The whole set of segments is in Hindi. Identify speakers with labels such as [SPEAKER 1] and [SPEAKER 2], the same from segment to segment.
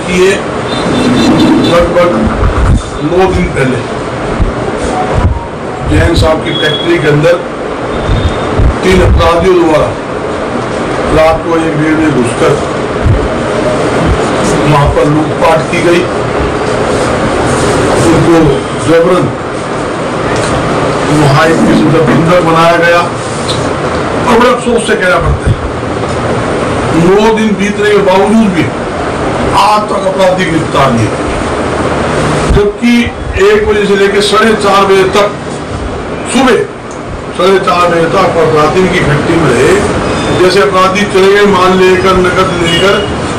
[SPEAKER 1] किए लगभग 9 दिन पहले जैन साहब की फैक्ट्री के अंदर 3 अपराधियों द्वारा रात को 1-1:30 बजे घुसकर वहां पर लूटपाट की गई, उनको जबरन वहां एक किस्म का बंधक बनाया गया। और बड़े अफसोस से कहना पड़ता है 9 दिन बीतने के बावजूद भी आज तक अपराधी गिरफ्तार नहीं, जबकि 1 बजे से लेकर 4:30 बजे तक, सुबह 4:30 बजे तक अपराधी की फैक्ट्री में रहे। जैसे अपराधी चले गए माल लेकर, नकद लेकर,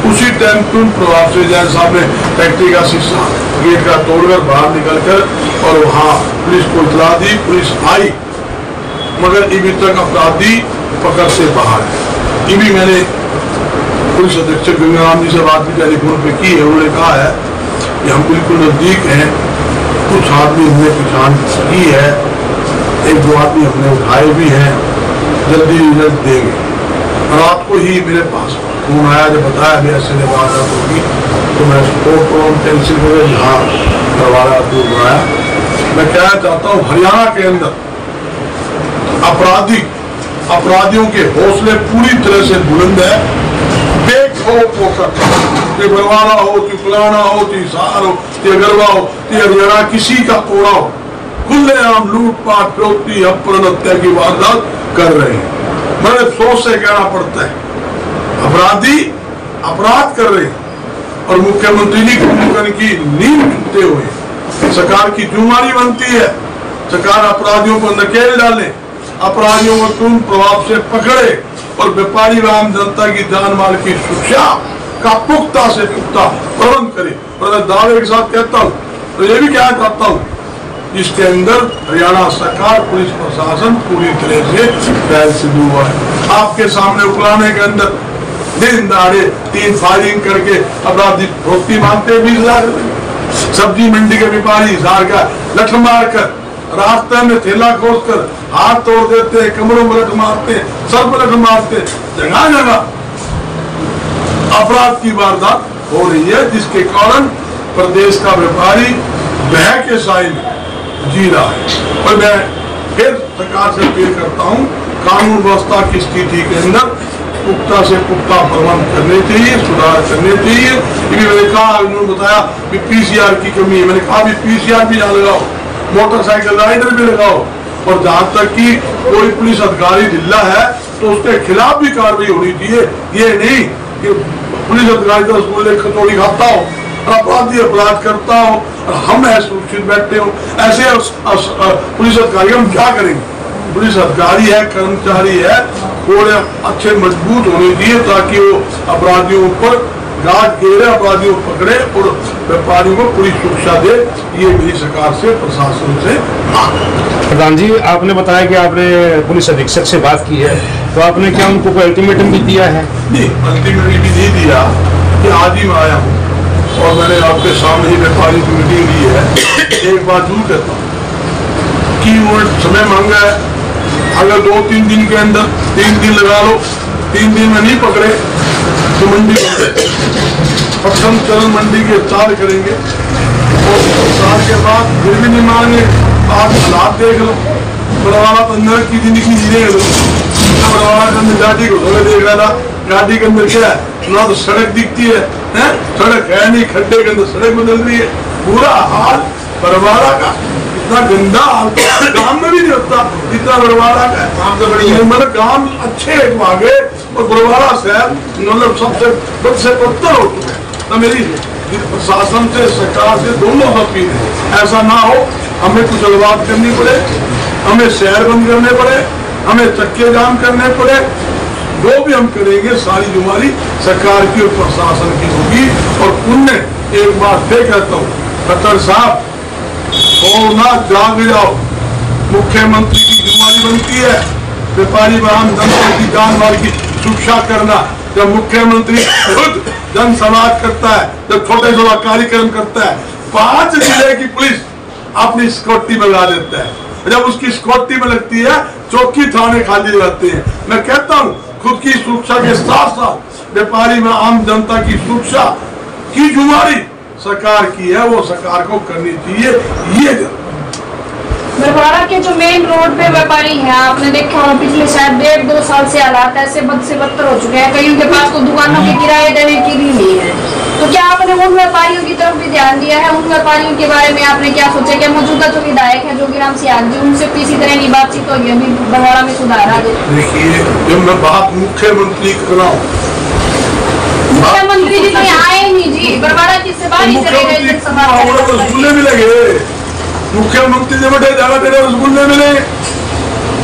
[SPEAKER 1] उसी टाइम तुम प्रभाव से जैन साहब ने फैक्ट्री का शीशा गेट का तोड़कर बाहर निकलकर और वहां पुलिस को इतला दी। पुलिस आई मगर अभी तक अपराधी पकड़ से बाहर है। ये भी मैंने पुलिस अधीक्षक गंगाराम जी से बात भी टेलीफोन पे की है। उन्होंने कहा है कि हम बिल्कुल नजदीक हैं, कुछ आदमी हमने पहचान की है, 1-2 आदमी हमने उठाए भी हैं, जल्दी रिजल्ट देंगे। रात को ही मेरे पास फोन आया, जब बताया भी ऐसे बात होगी तो मैं टेंशन हो गया, यहाँ करवाया तो बनाया। मैं कहना चाहता हूँ हरियाणा के अंदर अपराधियों के हौसले पूरी तरह से बुलंद है। बेखौफ होकर बरवाला हो, पुराना हो, हिसार हो, अगरवा हो, हरियाणा किसी का कोड़ा हो, खुलेआम लूटपाट, फिरौती, अपहरण, हत्या की वारदात कर रहे हैं। बड़े अफसोस से कहना पड़ता है अपराधी अपराध कर रहे हैं और मुख्यमंत्री जी की नींद टूटते हुए सरकार की जुम्मेवारी बनती है सरकार अपराधियों को नकेल डाले, अपराधियों को तुरंत प्रभाव से पकड़े और व्यापारी व आम जनता की जान माल की सुरक्षा का पुख्ता से पुख्ता प्रबंध करे। और मैं दावे के साथ कहता हूँ तो ये भी कहना चाहता हूँ इसके अंदर हरियाणा सरकार, पुलिस प्रशासन पूरी तरह से पहल सिद्ध हुआ है। आपके सामने उकलाने के अंदर दिन दहाड़े 3 फायरिंग करके अपराधी फरोख्ती मांगते 20 लाख। सब्जी मंडी के व्यापारी हिसार का लठ मार कर रास्ते में थैला खोस कर हाथ तोड़ देते हैं, कमरों में लठ मारते हैं, सर पर लठ मारते हैं। जगह जगह अपराध की वारदात हो रही है, जिसके कारण प्रदेश का व्यापारी बह के साइल जी रहा है। और मैं फिर सरकार से अपील करता हूँ कानून व्यवस्था की स्थिति के अंदर पुख्ता से पुख्ता प्रबंध करने चाहिए, सुधार करने चाहिए। ये भी मैंने कहा, उन्होंने बताया कि PCR की कमी है, मैंने कहा भी PCR भी ना लगाओ, मोटरसाइकिल राइडर भी लगाओ। और जहाँ तक कि कोई पुलिस अधिकारी ढिल्ला है तो उसके खिलाफ भी कार्रवाई होनी चाहिए। ये नहीं कि पुलिस अधिकारी तो रसगुल्ले कचौड़ी खाता हो, अपराधी अपराध करता हो और हम सुरक्षित बैठते हो। ऐसे पुलिस अधिकारी हम क्या करेंगे? पुलिस अधिकारी है, कर्मचारी है, थोड़े अच्छे मजबूत होने चाहिए ताकि वो अपराधियों पर गाज घेरे, अपराधियों को पकड़े और व्यापारियों को पूरी सुरक्षा दे। ये मेरी सरकार से, प्रशासन से मांग है।
[SPEAKER 2] प्रधान जी, आपने बताया कि आपने पुलिस अधीक्षक से बात की है, तो आपने क्या उनको कोई अल्टीमेटम भी दिया है?
[SPEAKER 1] नहीं, अल्टीमेटम भी नहीं दिया कि आज ही मैं आया हूँ और मैंने आपके सामने ही व्यापारी की मीटिंग ली है। एक बात जरूर कहता हूँ कि उन्होंने समय मांगा है, अगर 2-3 दिन के अंदर 3 दिन लगा लो, 3 दिन में नहीं पकड़े तो मंडी प्रथम चरण मंडी के विस्तार करेंगे और विस्तार के बाद फिर भी नहीं मांगे। आप हालात देख लो, बड़वाला तो अंदर की जिंदगी जी रहे लो, बड़वाला के अंदर गाड़ी को धोले देख रहा था, गाड़ी के अंदर क्या है ना, तो सड़क दिखती है, सड़क है नहीं, खड्डे के अंदर सड़क बदल रही है। पूरा हाल बड़वाला का इतना गंदा हाल गांव में भी नहीं होता इतना बड़वाला का। मतलब गांव अच्छे आगे और बड़वाला शहर मतलब सबसे बद से बदतर हो चुका है। तो मेरी प्रशासन से, सरकार से दोनों अपील है, ऐसा ना हो हमें कुछ अलवाद करनी पड़े, हमें शहर बंद करने पड़े, हमें चक्के जाम करने पड़े, वो भी हम करेंगे। सारी जुम्मेवारी सरकार की और प्रशासन की होगी। और पुण्य एक बार फिर कहता हूँ, खट्टर साहब ना जाग जाओ, मुख्यमंत्री की जिम्मेदारी बनती है व्यापारी व आम जनता की जान माल की सुरक्षा करना। जब मुख्यमंत्री खुद जन समाज करता है, जब छोटे छोटा कार्यक्रम करता है, 5 जिले की पुलिस अपनी सिक्योरिटी में लगा देता है। जब उसकी सिक्योरिटी में लगती है, चौकी थाने खाली रहते हैं। मैं कहता हूँ खुद की सुरक्षा के साथ साथ व्यापारी व आम जनता की सुरक्षा की जुम्मेवारी सरकार की है, वो सरकार को करनी चाहिए। ये
[SPEAKER 3] बरवाड़ा के जो मेन रोड पे व्यापारी हैं, आपने देखा होगा पिछले शायद 1-2 साल से हालात ऐसे बद से बदतर हो चुके हैं, कईयों के पास तो दुकानों के किराए देने की भी नहीं है। तो क्या आपने उन व्यापारियों की तरफ भी ध्यान दिया है? उन व्यापारियों के बारे में आपने क्या सोचा? क्या मौजूदा जो विधायक है जोगीराम सियाग जी, उनसे किसी तरह की बातचीत होगी अभी बरवाड़ा में सुधार आ जाए?
[SPEAKER 1] देखिए, जब मैं बात मुख्यमंत्री कर रहा हूँ,
[SPEAKER 3] मुख्यमंत्री जी तो यहाँ आए नहीं जी, बरवाड़ा की से बाहर ही चले गए।
[SPEAKER 1] रसगुल्ले मिलेंगे, मुख्यमंत्री से बैठे जाना तेरे रसगुल्ले मिलेंगे,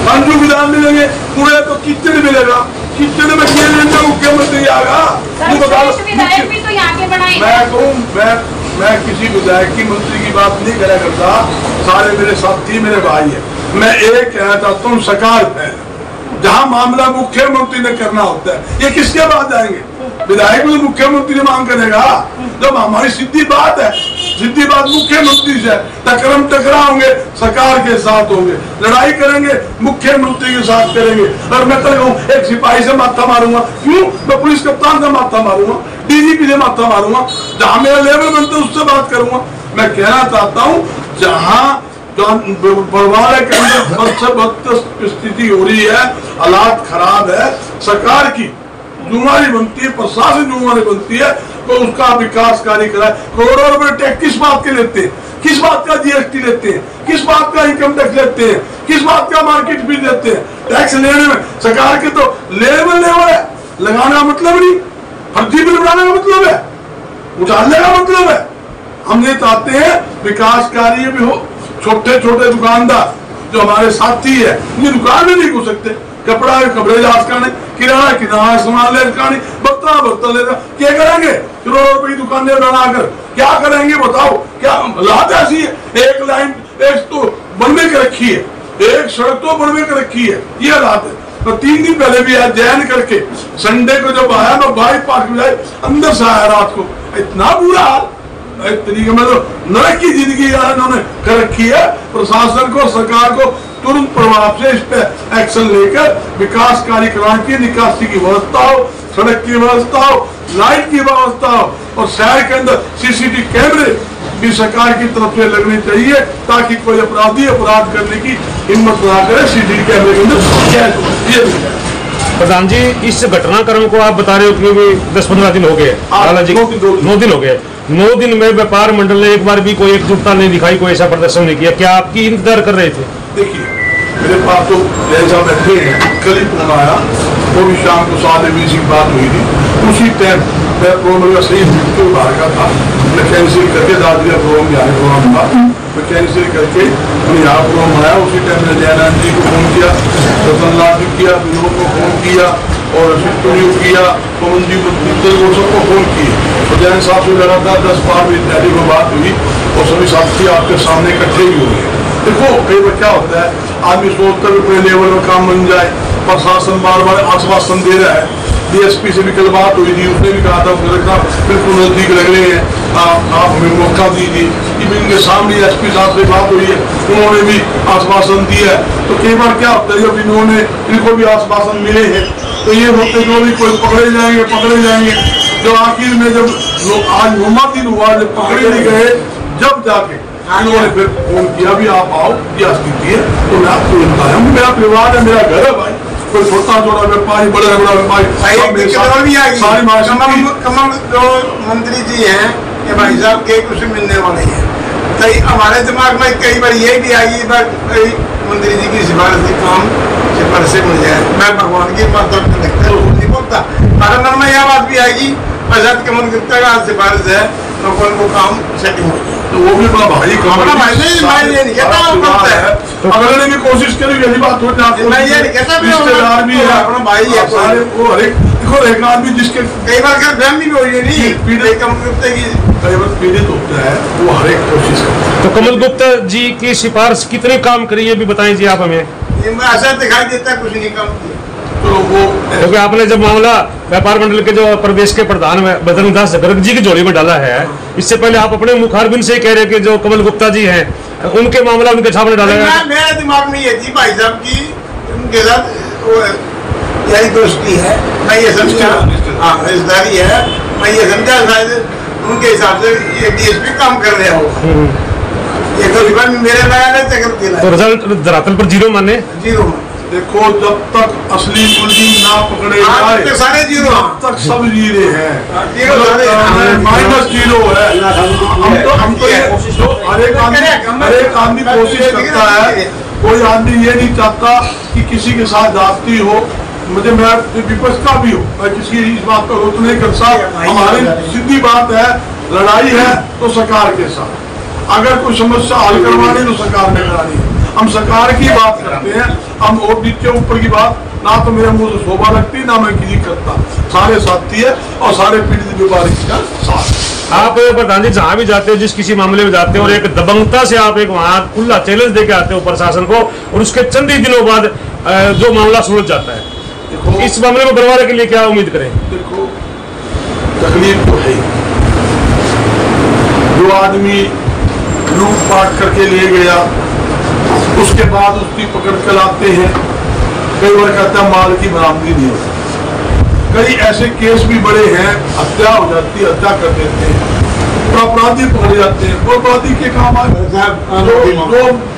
[SPEAKER 1] कांजू विधान मिलेंगे, पूरे तो किचड़ मिलेगा, किचड़ में मुख्यमंत्री आएगा।
[SPEAKER 3] विधायक भी तो यहाँ के बनाए।
[SPEAKER 1] मैं किसी विधायक की मंत्री की बात नहीं करा करता, सारे मेरे साथी मेरे भाई है। मैं एक कहना चाहता हूँ, सरकार है जहाँ मामला मुख्यमंत्री ने करना होता है, ये किसके बाद जाएंगे? विधायक भी मुख्यमंत्री ने मांग करेगा। जब हमारी सीधी बात है, सीधी बात मुख्यमंत्री से, टकराम टकराओगे सरकार के साथ होंगे, लड़ाई करेंगे मुख्यमंत्री के साथ करेंगे। और मैं कल कहूँ एक सिपाही से माथा मारूंगा, क्यों? मैं पुलिस कप्तान से माथा मारूंगा, डीजीपी से माथा मारूंगा, जहाँ मेरा लेवल बनता है उससे बात करूंगा। मैं कहना चाहता हूँ, जहाँ बरवाड़ा के अंदर बदतर स्थिति हो रही है, हालात खराब है, सरकार की जुम्मेवारी बनती है, प्रशासन जुम्मेवारी बनती है, तो उसका विकास कार्य कराए। करोड़ों रुपए टैक्स किस बात के लेते हैं? किस बात का जीएसटी लेते हैं? किस बात का इनकम टैक्स लेते हैं? किस बात का मार्केट फीस लेते हैं? टैक्स लेने में सरकार के तो लेवल है, लगाने का मतलब नहीं, फर्जी बिल बनाने का मतलब है, उछालने का मतलब है। हम ये चाहते हैं विकास कार्य भी हो। छोटे छोटे दुकानदार जो हमारे साथी है, ये दुकान में नहीं घुस सकते, कपड़ा कपड़े जाने, किराना किराना सामान ले जाने, बर्तन ले, क्या करेंगे? करोड़ों रुपए की दुकानें बनाकर क्या करेंगे बताओ? क्या हालात ऐसी है? एक लाइन एक तो बनवे के रखी है, एक सड़क तो बनवे के रखी है, ये हालात है। तो 3 दिन पहले भी आया जैन करके, संडे को जब आया मैं बाइक पार्क में जाए, अंदर से आया रात को, इतना बुरा हाल, एक तरीके में तो नरक की जिंदगी इन्होंने कर रखी है। प्रशासन को, सरकार को तुरंत प्रभाव से इस पे एक्शन लेकर विकास कार्यक्रम की निकासी की व्यवस्था हो, सड़क की व्यवस्था हो, लाइट की व्यवस्था हो, और शहर के अंदर सीसीटीवी कैमरे भी सरकार की तरफ से लगने चाहिए, ताकि कोई अपराधी अपराध करने की हिम्मत ना करे। सीसीटीवी कैमरे के अंदर
[SPEAKER 2] प्रधान जी, इस घटनाक्रम को आप बता रहे हो कि 10-15 दिन हो गए, 9 दिन हो गए। 9 दिन में व्यापार मंडल ने एक बार भी कोई एकजुटता नहीं दिखाई, कोई ऐसा प्रदर्शन नहीं किया। क्या आपकी इंतजार कर रहे थे?
[SPEAKER 1] देखिए, मेरे पास तो जैसा बैठे हैं, कल ही फोन आया, वो भी शाम को 7:20 की बात हुई थी। उसी टाइम प्रोग्राम सही बाहर का था, मैं कैंसिल करके दादरिया प्रोग्राम था, मैं कैंसिल करके यहाँ प्रोग्राम आया। उसी टाइम में जयनाथ जी को फोन किया, रतनलाल जी किया, विनोद को फोन किया, और सिद्धू किया, पवन जी को सबको फोन किए। तो जैन साहब से लगातार 10-12 मिनट टेलीफोन बात हुई, और सभी साथी आपके सामने इकट्ठे ही हुए। देखो, कई बार क्या होता है, आदमी सोचता है कोई लेवल में काम बन जाए, प्रशासन बार बार आश्वासन दे रहा है। डीएसपी से भी कल बात हुई थी, उसने भी कहा था बिल्कुल नजदीक लग रहे हैं, आप हमें मौका दीजिए। इनके सामने एसपी साहब से बात हुई है, उन्होंने भी आश्वासन दिया है। तो कई बार क्या होता है, जब इनको भी आश्वासन मिले हैं, तो ये होते जो भी कोई पकड़े जाएंगे। जो आखिर में जब आज 9वां दिन हुआ, जब पकड़े नहीं गए, जब जाके इन्होंने फिर फोन किया भी आप आओ, क्या स्थिति है। तो मैं आपको बताया, मेरा परिवार है, मेरा घर है भाई, कोई छोटा छोटा व्यापारी, बड़ा व्यापारी।
[SPEAKER 4] कमल जो मंत्री जी हैं, ये भाई साहब के कुछ मिलने वाले हैं, तो हमारे दिमाग में कई बार ये भी आई, मंत्री जी की सिफारिश से काम सिफारिश से मिल जाए। मैं भगवान की बात नहीं बोलता, हमारे मन में यह बात भी आएगी, कमल गुप्ता का सिफारिश है, तो को काम सेटिंग हो जाए।
[SPEAKER 1] तो वो भी बड़ा भारी काम है, तो करने की कोशिश करेंगे। यही बात हो जाती है, रिश्तेदार भी है, अपना भाई है, सारे वो हर एक आदमी जिसके
[SPEAKER 4] कई बार फैमिली भी हो रही है, पीड़ित कमल गुप्ता की
[SPEAKER 1] कई बार पीड़ित होता है, वो हर एक कोशिश करता है।
[SPEAKER 2] तो कमल गुप्ता जी की सिफारिश कितने काम करी है, भी बताएं जी आप हमें।
[SPEAKER 4] ऐसा दिखाई देता है कुछ नहीं काम किया।
[SPEAKER 1] तो वो
[SPEAKER 2] क्योंकि आपने जब मामला व्यापार मंडल के जो प्रदेश के प्रधान बजरंग दास गर्ग जी की जोड़ी में डाला है, इससे पहले आप अपने मुखारबिन से कह रहे कि जो कमल गुप्ता जी हैं, उनके मामला उनके छापने डाला है।
[SPEAKER 4] मेरे दिमाग में ये थी भाई साहब की उनके साथ यही दोस्ती है, मैं ये समझा, हाँ रिश्तेदारी है, मैं ये समझा शायद उनके हिसाब से ये डीएसपी काम कर रहे हो। ये तो रिबन मेरे लगाने तक
[SPEAKER 2] तो रिजल्ट धरातल पर जीरो माने,
[SPEAKER 4] जीरो।
[SPEAKER 1] देखो जब तक असली मुलजिम ना पकड़े जाए
[SPEAKER 4] तो सारे जीरो,
[SPEAKER 1] तब तक सब जीरे हैं, माइनस जीरो है। हम तो जो हर एक आदमी कोशिश करता है, कोई आदमी ये नहीं चाहता कि किसी के साथ जाती हो। मुझे मैं विपक्ष का भी हो, मैं किसी इस बात पर रोक नहीं करता। हमारी सीधी बात है, लड़ाई है तो सरकार के साथ, अगर कोई समस्या हल करवानी तो सरकार ने करानी है। हम सरकार की बात करते हैं, हम और नीचे ऊपर की बात ना तो मेरे मुंह से शोभा लगती ना मैं किसी करता। सारे साथी है और सारे पीड़ित व्यापारी का साथ।
[SPEAKER 2] आप प्रधान जी जहाँ भी जाते हो, जिस किसी मामले में जाते हो और एक दबंगता से आप एक वहाँ खुला चैलेंज देके आते हो प्रशासन को, और उसके चंद ही दिनों बाद जो मामला सुलझ जाता है। देखो इस मामले में बरवारे के लिए क्या उम्मीद करें?
[SPEAKER 1] देखो तकलीफ तो है, जो आदमी लूटपाट करके ले गया उसके बाद उसकी पकड़ कर लाते हैं, कई बार कहता है माल की बरामदगी नहीं होती। कई ऐसे केस भी बड़े हैं, हत्या हो जाती है, हत्या कर देते हैं, अपराधी पकड़े जाते हैं। वो अपराधी के काम आए,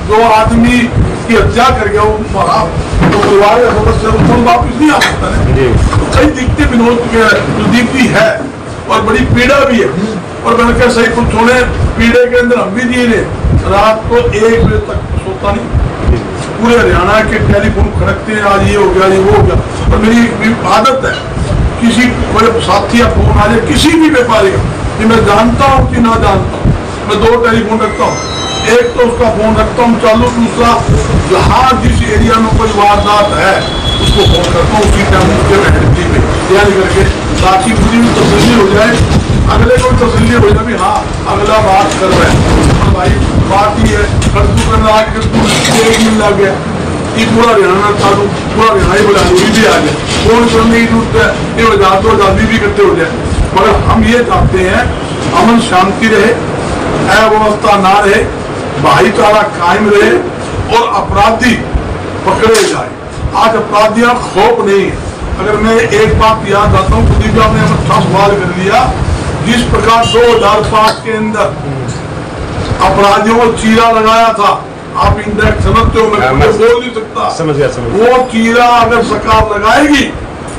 [SPEAKER 1] जो आदमी की हत्या कर गया वो मरा तो परिवार का सदस्य वापिस नहीं आ सकता है। तो कई दिक्कतें विनोद के जो दिखती है और बड़ी पीड़ा भी है। और मैंने कहा सही कुछ होने पीड़े के अंदर हम भी जी रहे, रात को 1 बजे तक सोता नहीं, पूरे हरियाणा के टेलीफोन खड़कते हैं, आज ये हो गया ये वो हो गया। और मेरी आदत है, किसी मेरे साथी या फोन आ जाए किसी भी व्यापारी का, कि मैं जानता हूँ कि ना जानता हूँ, मैं 2 टेलीफोन रखता हूँ। एक तो उसका फोन रखता हूँ चालू, दूसरा जहाँ जिस एरिया में कोई वारदात है उसको फोन करता हूँ उसी टाइम उसके वैकेंसी में तैयारी करके, ताकि मुझे भी तसल्ली हो जाए, अगले को तसल्ली हो जाए भी हाँ अगला बात कर रहे हैं। भाई बात ही है, कद्दू करना आगे एक दिन लग गया, ये पूरा हरियाणा चालू, पूरा हरियाणा ही बोला भी आ गया, फोन करने की जरूरत है, ये वजह तो आजादी भी करते हो जाए। मगर हम ये चाहते हैं अमन शांति रहे, अव्यवस्था ना रहे, भाईचारा कायम रहे और अपराधी पकड़े जाए। आज अपराधियां खौफ नहीं है। अगर मैं एक बात याद आता हूँ, खुद आपने अच्छा सवाल कर लिया, जिस प्रकार 2005 के अंदर अपराधियों को चीरा लगाया था, आप इंडेक्ट समझते हो, मैं बोल नहीं सकता,
[SPEAKER 2] समझ गया।
[SPEAKER 1] वो चीरा अगर सरकार लगाएगी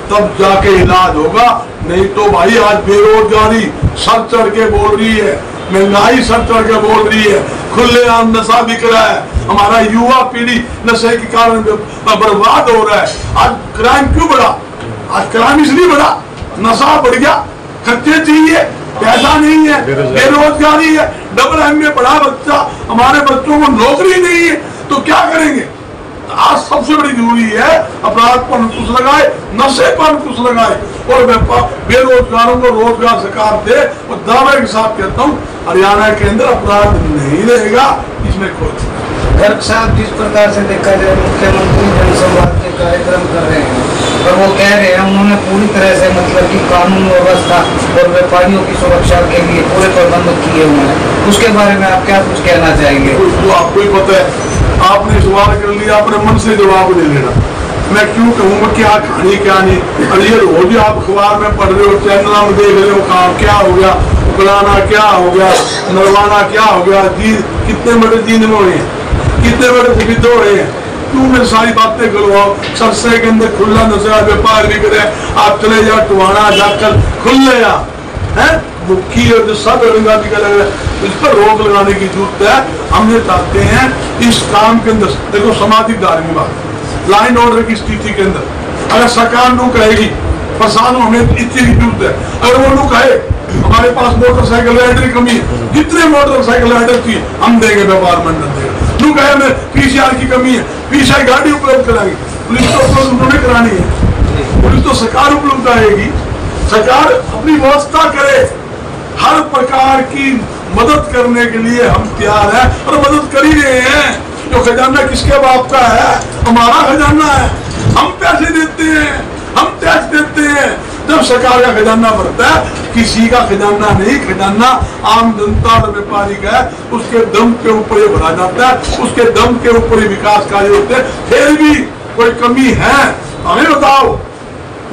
[SPEAKER 1] तब जाके इलाज होगा, नहीं तो भाई आज बेरोजगारी सर चढ़ के बोल रही है, महंगाई सर चढ़ के बोल रही है, खुलेआम नशा बिक रहा है, हमारा युवा पीढ़ी नशे के कारण बर्बाद हो रहा है। आज क्राइम क्यों बढ़ा? आज क्राइम इसलिए बढ़ा, नशा बढ़ गया, खर्चे चाहिए, पैसा नहीं है, बेरोजगारी है, डबल एमए पढ़ा बच्चा, हमारे बच्चों को नौकरी नहीं है, तो क्या करेंगे? आज सबसे बड़ी जरूरी है अपराध पर अंकुश लगाए, नशे पर अंकुश लगाए और बेरोजगारों को रोजगार सरकार दे। और दावे के साथ कहता हूँ हरियाणा के अंदर अपराध नहीं रहेगा, इसमें कोई।
[SPEAKER 5] गर्ग साहब जिस प्रकार से देखा जाए मुख्यमंत्री जनसंवाद के कार्यक्रम कर रहे हैं और वो कह रहे हैं उन्होंने पूरी तरह से मतलब कि कानून व्यवस्था और व्यापारियों की सुरक्षा के लिए पूरे प्रबंध किए हुए हैं, उसके बारे में आप क्या कुछ कहना चाहेंगे?
[SPEAKER 1] तो आपको ही पता है, आपने सवाल कर लिया, अपने मन से जवाब ले लेना। मैं क्यों कहूँगा क्या कहानी क्या नहीं। अरे ये रोज आप अखबार में पढ़ रहे हो, चैनल में देख रहे हो, काम क्या हो गया, फलाना क्या हो गया, नरवाना क्या हो गया, जी कितने बड़े दिन हुए हैं, कितने बड़े विविध हो रहे हैं। क्यों मेरी सारी बातें करवाओ, सरसे के अंदर खुला नशा व्यापार भी करे, आप चले जाओ टुहाना जाकर खुले है मुखी और जो सब रंगाती का लग रहा है, इस पर रोक लगाने की जरूरत है। हम ये चाहते हैं इस काम के अंदर देखो सामाजिक धार्मिक बात, लाइन ऑर्डर की स्थिति के अंदर अगर सरकार नु कहेगी प्रशासन हमें इतनी जरूरत है, अगर वो नु कहे हमारे पास मोटरसाइकिल राइडर की कमी है, जितने मोटरसाइकिल राइडर की हम देंगे, व्यापार मंडल देगा। नु कहे हमें पीसीआर की कमी है, पीसीआर गाड़ी उपलब्ध कराएगी, पुलिस तो उपलब्ध उन्होंने करानी है, पुलिस तो सरकार उपलब्ध आएगी, सरकार अपनी व्यवस्था करे, हर प्रकार की मदद करने के लिए हम तैयार हैं और मदद कर ही रहे हैं। जो खजाना किसके बाप का है? हमारा खजाना है, हम पैसे देते हैं, हम टैक्स देते हैं। जब सरकार का खजाना बढ़ता है, किसी का खजाना नहीं, खजाना आम जनता और व्यापारी का है, उसके दम के ऊपर ये भरा जाता है, उसके दम के ऊपर ही विकास कार्य होते हैं। फिर भी कोई कमी है हमें बताओ,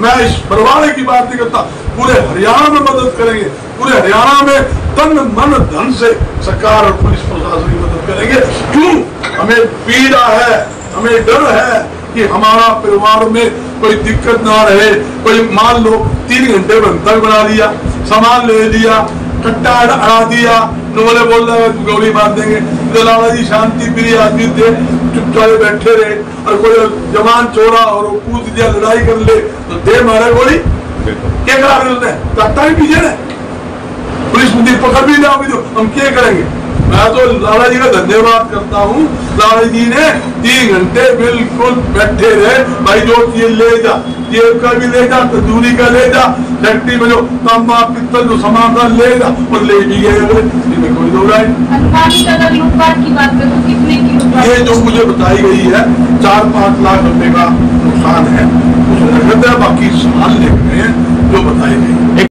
[SPEAKER 1] मैं इस बरवाड़े की बात नहीं करता, पूरे हरियाणा में मदद करेंगे। पूरे हरियाणा में तन मन धन से सरकार और पुलिस प्रशासन की मदद करेंगे। क्यों? हमें पीड़ा है, हमें डर है कि हमारा परिवार में कोई दिक्कत ना रहे। कोई मान लो 3 घंटे बंधक बना दिया, सामान ले लिया, कट्टा अड़ा दिया, बोले बोल रहे गोली मार देंगे। तो लाला जी शांति प्रिय आदमी थे, चुपचाप बैठे रहे, और कोई जवान चोरा और वो कूद दिया, लड़ाई कर ले तो दे मारे गोली। क्या करा रहे उसने? लगता ही पीछे ने पुलिस मुझे पकड़ भी जाओगी तो हम क्या करेंगे? मैं तो लाला जी का धन्यवाद करता हूँ। लाला जी ने 3 घंटे बिल्कुल बैठे रहे, भाई जो ये ले जा, जेब का भी ले जा, तंदूरी का ले जा, फैक्ट्री में जो तांबा पित्तल जो सामान था ले जा, और ले भी गए। इसमें कोई दो राय।
[SPEAKER 3] लूटपाट की बात करूँ, कितने की लूटपाट?
[SPEAKER 1] ये जो मुझे बताई गई है 4-5 लाख रुपए का नुकसान है, कुछ नगद है, बाकी सामान ले गए हैं जो बताई गई।